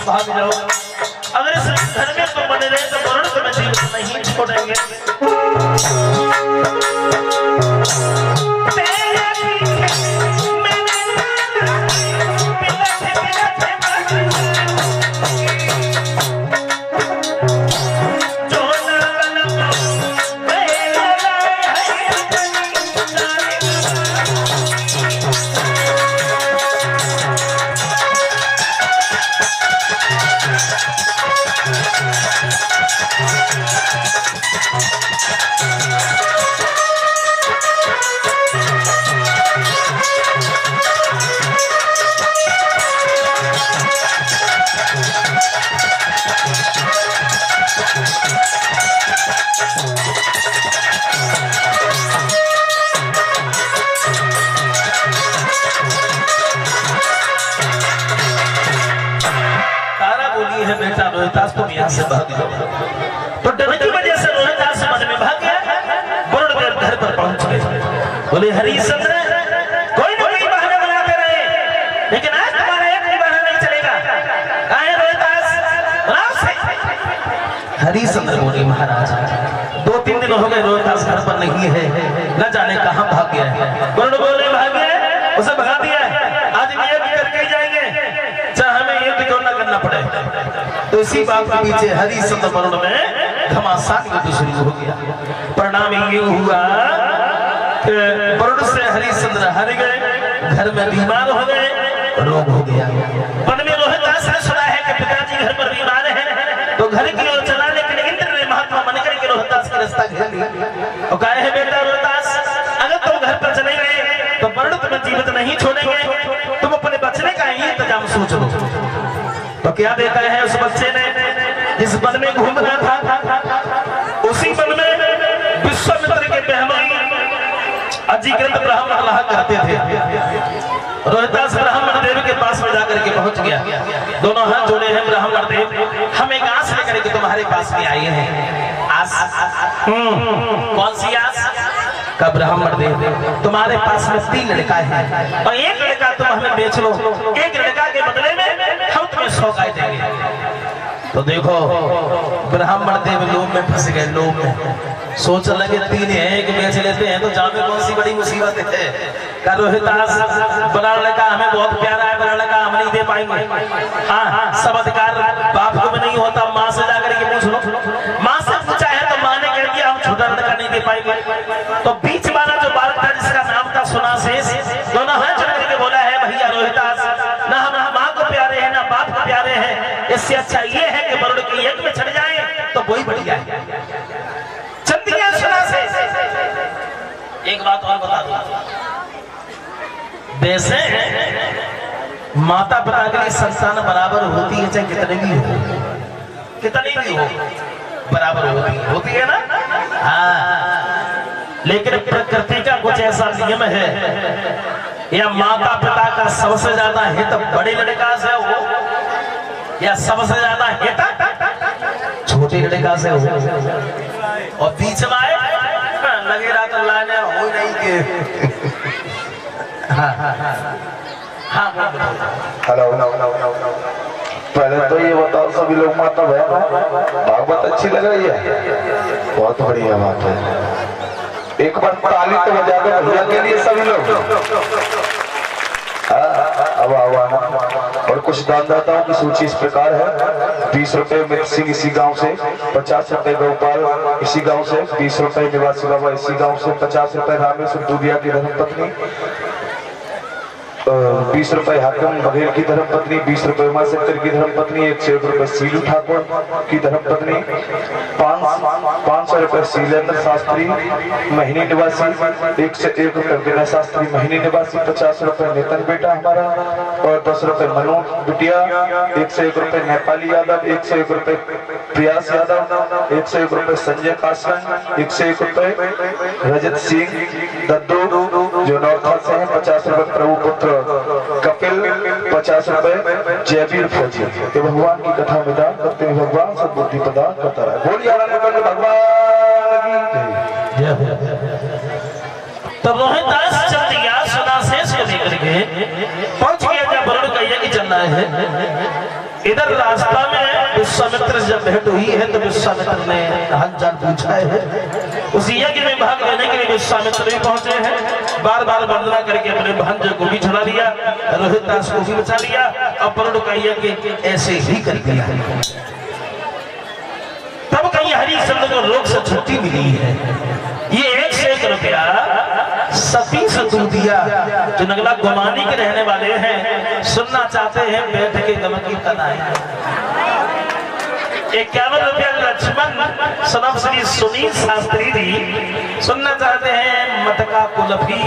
भाग जाओ। अगर इस घर में तुम बने रहे तो वरुण तुम्हें जीवित नहीं छोड़ेंगे। रोहितास तुम यहाँ से भाग जाओ। तो डर की वजह से रोहितास मन में भाग गया। वरुणदेव घर पर पहुंच गए। बोले हरिश्चंद्र कोई न कोई बहाना बनाते रहे, लेकिन आज तुम्हारा एक भी बहाना नहीं चलेगा। आए रोहितास हरिश्चंद्र बोले महाराज 2-3 दिन हो गए रोहितास घर पर नहीं है, न जाने कहाँ भाग गया है। वरुण बोले भाग गया, उसे भगा दिया। आज ये करके ही जाएंगे, चाहे हमें युद्ध क्यों न करना पड़े। तो इसी बात के पीछे हरिश्चंद्र वरुण में घमासान युद्ध शुरू हो गया। परिणाम ये हुआ वरुण से हरिश्चंद्र हार गए, घर में बीमार हो गए, रोग हो गया। वन में रोहितास ने सुना है कि पिताजी घर पर बीमार है, तो घर की ओर चला, लेकिन इंद्र ने महात्मा बनकर के रोहितास का रास्ता घेर लिया और कहा है बेटा रोहितास, अगर तुम घर पर चले गए तो वरुण तुम्हें जीवित नहीं छोड़ेंगे, तुम अपने बचने का ही इंतजाम सोच लो। तो क्या देखा है उस बच्चे ने, जिस वन में घूम रहा था उसी वन में विश्वामित्र के बहनोई अजीकृत ब्राह्मण रहा करते थे। रोहितास ब्राह्मण देव के पास में जाकर के पहुंच गया। दोनों हाथ जोड़े हैं ब्राह्मण देव, हम एक आस लेकर के तुम्हारे पास में आए हैं। आस कौन सी आस? का ब्राह्मण देव तुम्हारे पास में 3 लड़का है और एक लड़का तुम हमें बेच लो, एक लड़का के बदले में हम तुम्हें 100 गाय देंगे। तो देखो ब्राह्मण देव लोभ में फंस गए। लोभ में सोच लगे 3 है, एक बेच लेते हैं तो जामे कौन सी बड़ी मुसीबत है। रोहितास बड़ा लड़का हमें बहुत प्यारा है, बड़ा लड़का हम नहीं दे पाएंगे। हाँ सब अधिकार बाप को भी नहीं होता, माँ से जाकर के पूछ लो। माँ से पूछा है तो माँ ने कह दिया हम छोटा लड़का नहीं दे पाएंगे। तो बीच वाला जो बालक था जिसका नाम था सुनाशेष, दोनों हाथ जोड़ करके बोला है भैया रोहितास, ना हम माँ को प्यारे हैं ना बाप को प्यारे हैं, इससे अच्छा ये है कि वरुण के यज्ञ में चढ़ जाए तो वही बढ़िया है। चंदिया सुनाशेष एक बात और बता दो, वैसे माता पिता के लिए संतान बराबर होती है, चाहे कितने भी हो, कितनी भी हो बराबर होती है ना। हाँ, लेकिन प्रकृति का कुछ ऐसा नियम है, या माता पिता का सबसे ज्यादा हित बड़े लड़का से हो या सबसे ज्यादा हित छोटे लड़का से हो, और बीच में लगे रहा तो लाने हो नहीं के। हाँ हेलो, पहले तो ये बताओ सभी लोग माता बहन भागवत अच्छी लग रही है? बहुत बढ़िया बात है। एक बार ताली तो बजा दो भैया के लिए सभी लोग। अब आवाना और कुछ दानदाताओं की सूची इस प्रकार है। 20 रुपए मित्र सिंह इसी गांव से, 50 रुपए गोपाल इसी गांव से, 20 रुपए निवासी बाबा इसी गांव से, 50 रुपए रामेश्वर दूधिया की धर्मपत्नी, 20 रुपए हाकिम बघेल की धर्मपत्नी, 20 रुपए उमा शंकर की धर्मपत्नी, 101 रुपए सीलू ठाकुर की धर्मपत्नी, 500 रुपए शीलेंद्र शास्त्री महीनी निवासी, 101 रुपए विनय शास्त्री महीनी निवासी, 50 रुपए नितिन बेटा हमारा और 10 रुपए मनोज बिटिया, 101 रुपए नेपाली यादव, 101 रुपए प्रयास यादव, 101 रुपए संजय कासवान, 101 रुपए रजत सिंह दद्दू जो नौखा से हैं, 50 रुपए प्रभु पुत्र कपिल, 50 रुपए जयवीर फौजी। तो भगवान की कथा में दान करते हैं, भगवान सब बुद्धि प्रदान करता रहे। बोलिए भगवान की। तब रोहिदास चल दिया सदा शेष को लेकर के पहुंच गया जब वरुण का यज्ञ चल रहा है। इधर रास्ता में विश्वामित्र जब भेंट हुई है तो विश्वामित्र ने हालचाल पूछा है। उस यज्ञ में भाग लेने के लिए विश्वामित्र भी पहुंचे हैं। बार बार वंदना करके अपने भांजे को भी छुड़ा लिया, रोहिदास को भी बचा लिया और वरुण का यज्ञ ऐसे ही कर दिया। तब कहीं हरिश्चंद्र को रोग से छुट्टी मिली है। ये 101 रुपया सती से तू दिया जो नगला गुमानी के रहने वाले हैं, सुनना चाहते हैं बैठ के गम की कनाई। 51 रुपया लक्ष्मण सनम श्री सुनील शास्त्री जी सुनना चाहते हैं मटका कुल्फी।